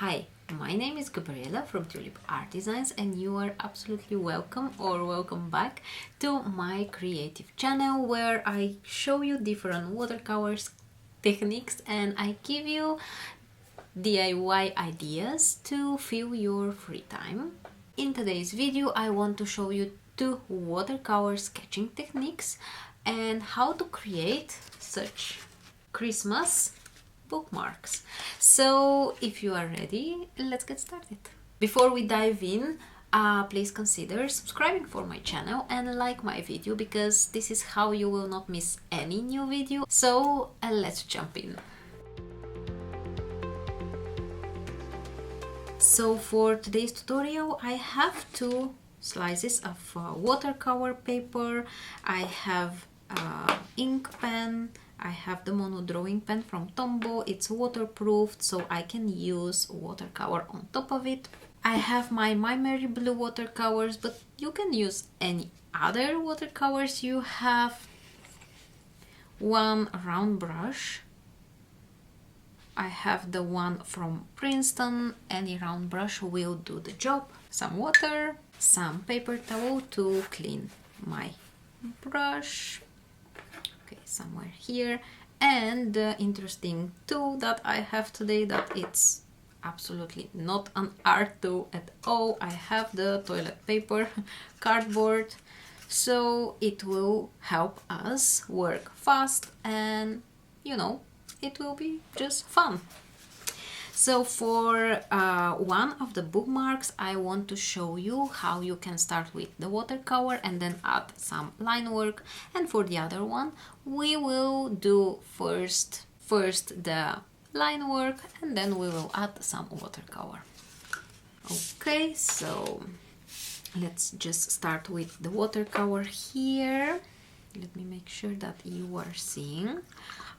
Hi, my name is Gabriela from Tulip Art Designs and you are absolutely welcome or welcome back to my creative channel where I show you different watercolors techniques and I give you DIY ideas to fill your free time. In today's video I want to show you two watercolor sketching techniques and how to create such Christmas bookmarks. So if you are ready, let's get started. Before we dive in, please consider subscribing for my channel and like my video because this is how you will not miss any new video. So let's jump in. So for today's tutorial I have two slices of watercolor paper. I have ink pen. I have the mono drawing pen from Tombow. It's waterproof, so I can use watercolor on top of it. I have my My Merry Blue watercolors, but you can use any other watercolors you have. One round brush. I have the one from Princeton. Any round brush will do the job. Some water, some paper towel to clean my brush. Somewhere here, and the interesting tool that I have today, that it's absolutely not an art tool at all. I have the toilet paper cardboard, so it will help us work fast and it will be just fun. So for one of the bookmarks I want to show you how you can start with the watercolor and then add some line work, and for the other one we will do first the line work and then we will add some watercolor. Okay, so let's just start with the watercolor here. Let me make sure that you are seeing.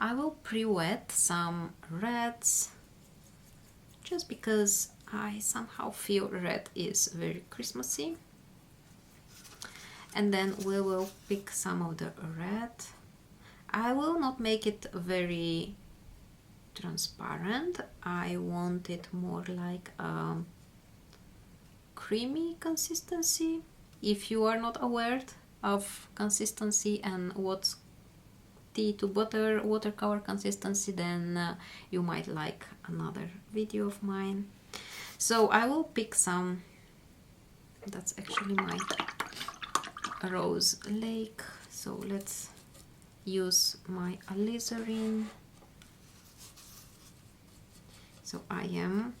I will pre-wet some reds just because I somehow feel red is very Christmassy. And then we will pick some of the red. I will not make it very transparent. I want it more like a creamy consistency. If you are not aware of consistency and what's tea to butter watercolor consistency, then you might like another video of mine. So I will pick some. That's actually my Rose Lake, so let's use my alizarin. So I am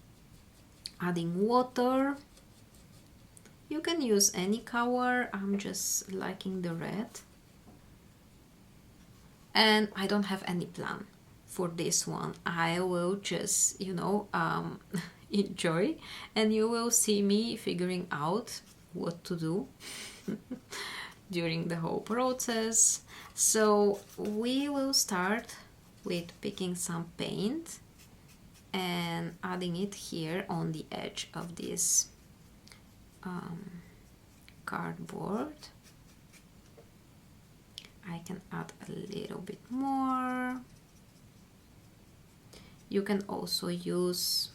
adding water. You can use any color, I'm just liking the red. And I don't have any plan for this one. I will just, enjoy, and you will see me figuring out what to do during the whole process. So we will start with picking some paint and adding it here on the edge of this cardboard. I can add a little bit more. You can also use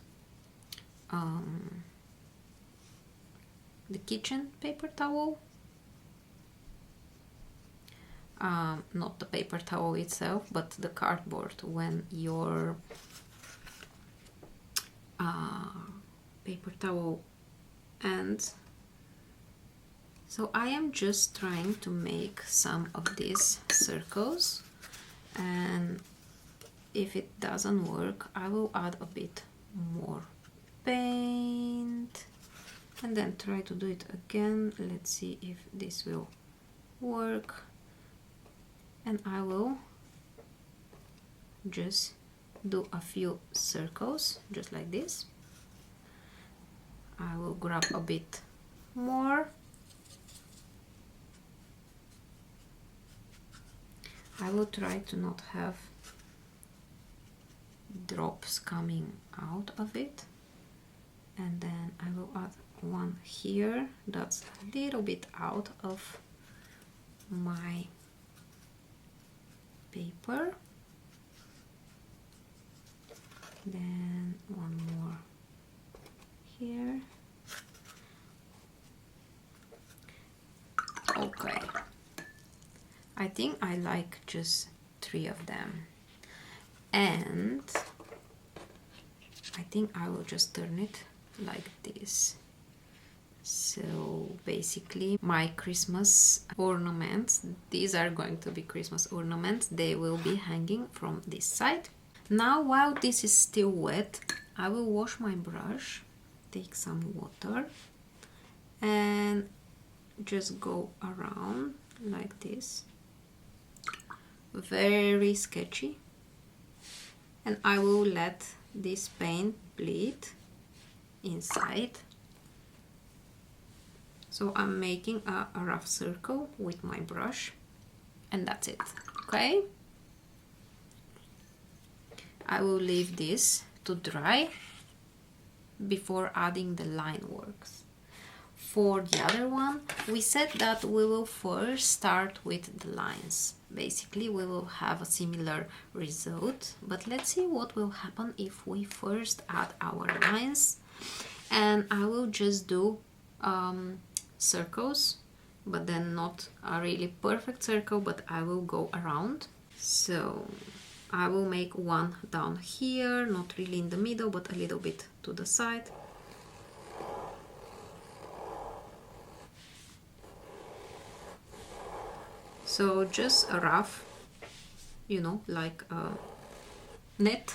the kitchen paper towel. Not the paper towel itself, but the cardboard when your paper towel ends. So I am just trying to make some of these circles, and if it doesn't work I will add a bit more paint and then try to do it again. Let's see if this will work, and I will just do a few circles just like this. I will grab a bit more. I will try to not have drops coming out of it, and then I will add one here that's a little bit out of my paper, then one more here. Okay, I think I like just 3 of them, and I think I will just turn it like this. So basically my Christmas ornaments, these are going to be Christmas ornaments, they will be hanging from this side. Now while this is still wet, I will wash my brush, take some water and just go around like this, very sketchy, and I will let this paint bleed inside. So I'm making a rough circle with my brush, and that's it. Okay, I will leave this to dry before adding the line works. For the other one, we said that we will first start with the lines. Basically, we will have a similar result, but let's see what will happen if we first add our lines. And I will just do circles, but then not a really perfect circle, but I will go around. So I will make one down here, not really in the middle, but a little bit to the side. So just a rough, you know, like a net.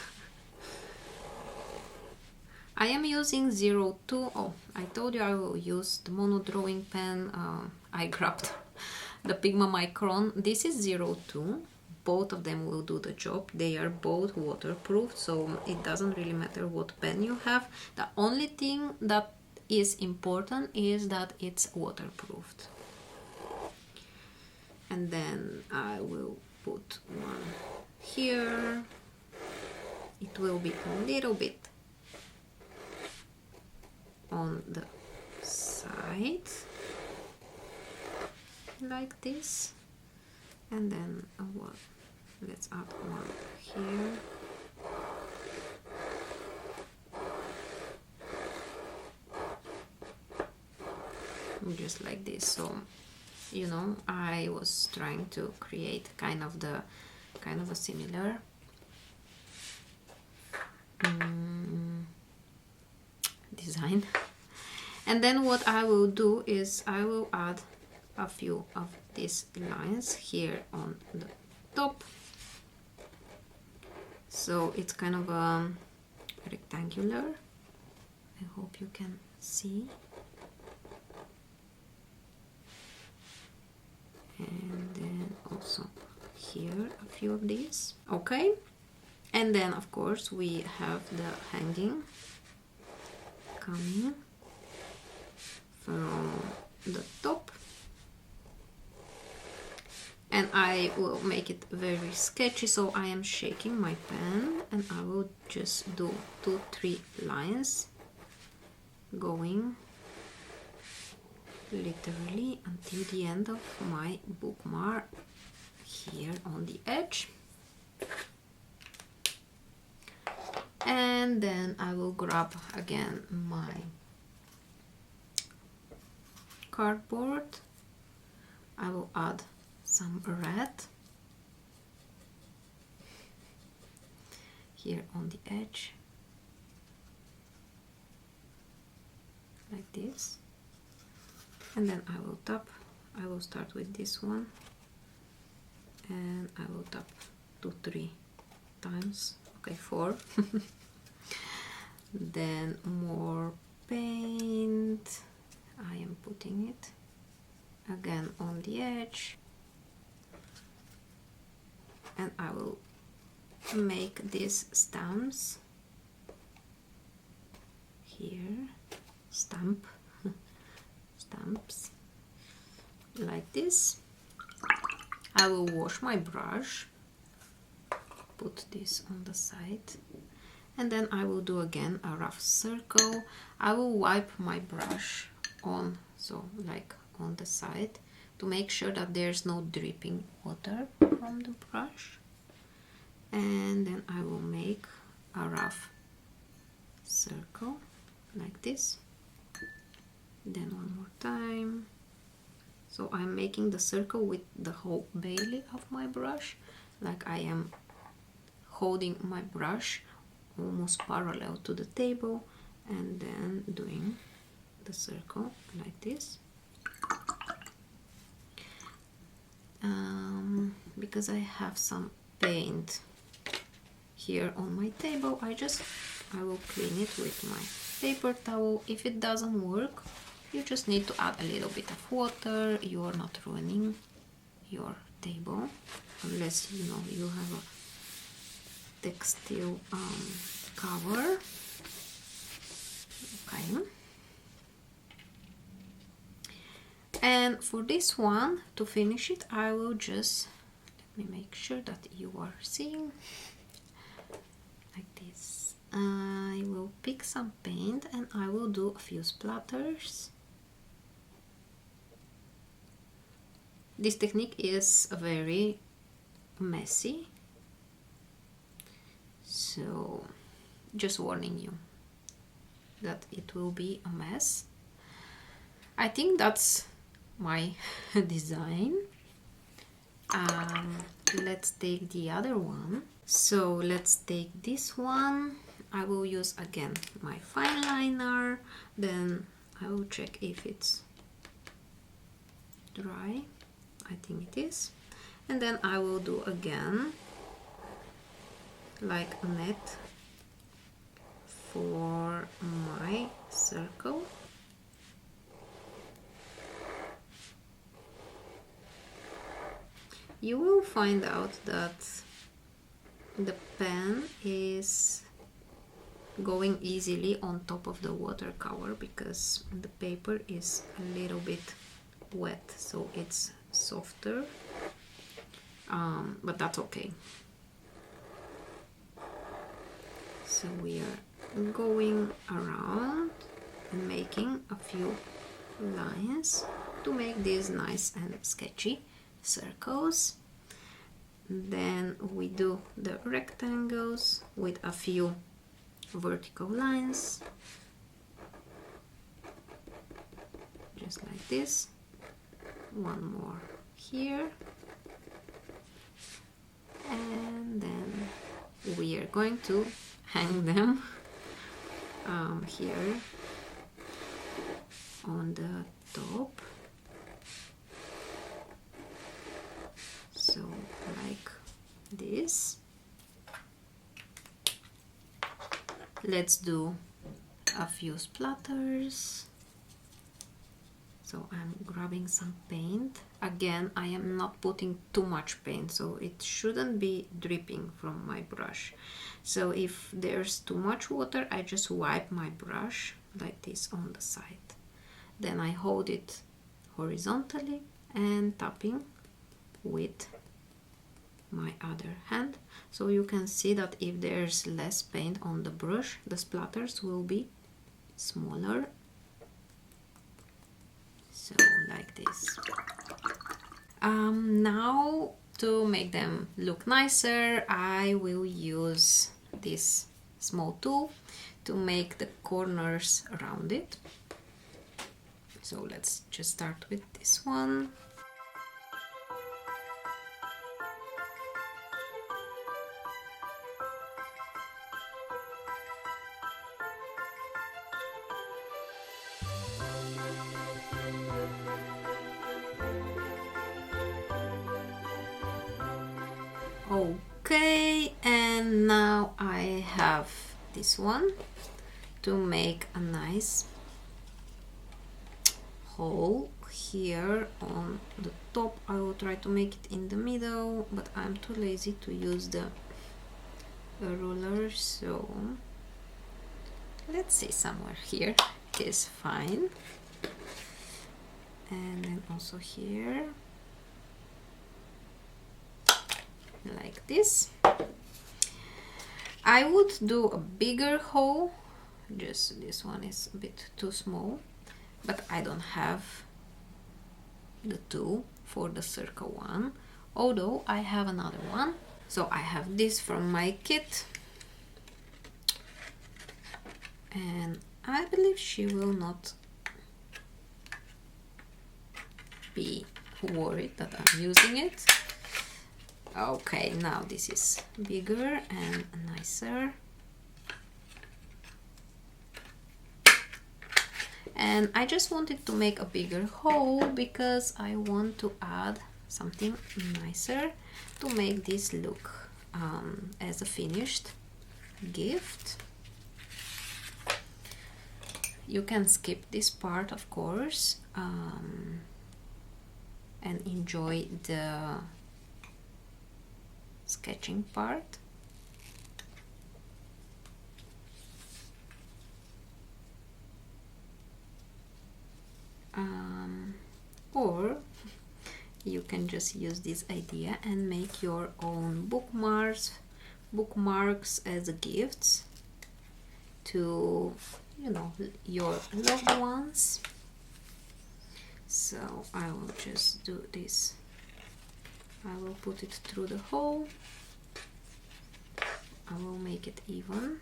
I am using 02. Oh, I told you I will use the mono drawing pen. I grabbed the Pigma Micron. This is 02. Both of them will do the job. They are both waterproof, so it doesn't really matter what pen you have. The only thing that is important is that it's waterproofed. And then I will put one here. It will be a little bit on the side like this, and then what? Let's add one here. Just like this. So, you know, I was trying to create kind of a similar design. And then what I will do is I will add a few of these lines here on the top. So it's kind of rectangular. I hope you can see. And then also here a few of these. Okay, and then of course we have the hanging coming from the top, and I will make it very sketchy, so I am shaking my pen and I will just do 2-3 lines going literally until the end of my bookmark here on the edge. And then I will grab again my cardboard. I will add some red here on the edge like this, and then I will tap. I will start with this one and I will tap 2-3 times. Okay, 4. Then more paint. I am putting it again on the edge, and I will make these stamps here, stamps like this. I will wash my brush, put this on the side, and then I will do again a rough circle. I will wipe my brush on, so like on the side, to make sure that there's no dripping water from the brush, and then I will make a rough circle like this, then one more time. So I'm making the circle with the whole belly of my brush, like I am holding my brush almost parallel to the table and then doing the circle like this. Because I have some paint here on my table, I will clean it with my paper towel. If it doesn't work, you just need to add a little bit of water. You are not ruining your table, unless you know you have a textile cover. Okay. And for this one, to finish it, I will just, let me make sure that you are seeing, like this. I will pick some paint and I will do a few splatters. This technique is very messy, so just warning you that it will be a mess. I think that's my design. Let's take the other one. So let's take this one. I will use again my fine liner, then I will check if it's dry. I think it is. And then I will do again like a net for my circle. You will find out that the pen is going easily on top of the watercolor because the paper is a little bit wet, so it's softer, but that's okay. So we are going around and making a few lines to make these nice and sketchy circles. Then we do the rectangles with a few vertical lines, just like this. One more here, and then we are going to hang them here on the top, so like this. Let's do a few splatters. So I'm grabbing some paint. Again, I am not putting too much paint, so it shouldn't be dripping from my brush. So if there's too much water, I just wipe my brush like this on the side. Then I hold it horizontally and tapping with my other hand. So you can see that if there's less paint on the brush, the splatters will be smaller. So like this. Now to make them look nicer, I will use this small tool to make the corners around it. So let's just start with this one. Okay, and now I have this one to make a nice hole here on the top. I will try to make it in the middle, but I'm too lazy to use the ruler, so let's see, somewhere here is fine. And then also here, like this. I would do a bigger hole, just this one is a bit too small, but I don't have the tool for the circle one, although I have another one. So I have this from my kit, and I believe she will not be worried that I'm using it. Okay, now this is bigger and nicer. And I just wanted to make a bigger hole because I want to add something nicer to make this look as a finished gift. You can skip this part, of course, and enjoy the sketching part. Or you can just use this idea and make your own bookmarks as gifts to, you know, your loved ones. So I will just do this. I will put it through the hole. I will make it even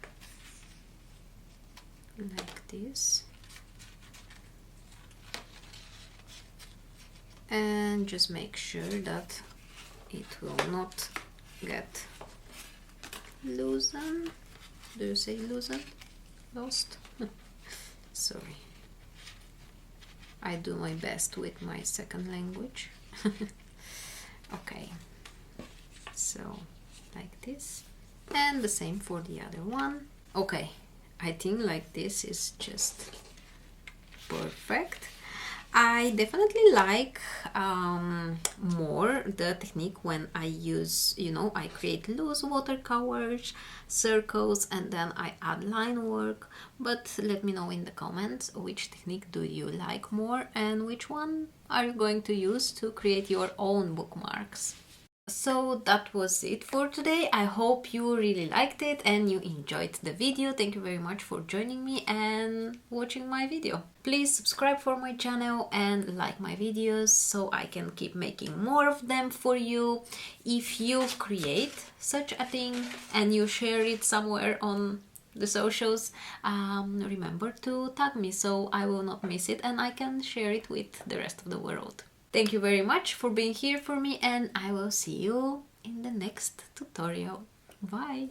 like this. And just make sure that it will not get loosened. Do you say loosened? Lost? Sorry. I do my best with my second language. Okay, so like this, and the same for the other one. Okay, I think like this is just perfect. I definitely like more the technique when I use, you know, I create loose watercolors, circles, and then I add line work. But let me know in the comments which technique do you like more and which one are you going to use to create your own bookmarks. So that was it for today. I hope you really liked it and you enjoyed the video. Thank you very much for joining me and watching my video. Please subscribe for my channel and like my videos so I can keep making more of them for you. If you create such a thing and you share it somewhere on the socials, remember to tag me so I will not miss it and I can share it with the rest of the world. Thank you very much for being here for me and I will see you in the next tutorial. Bye!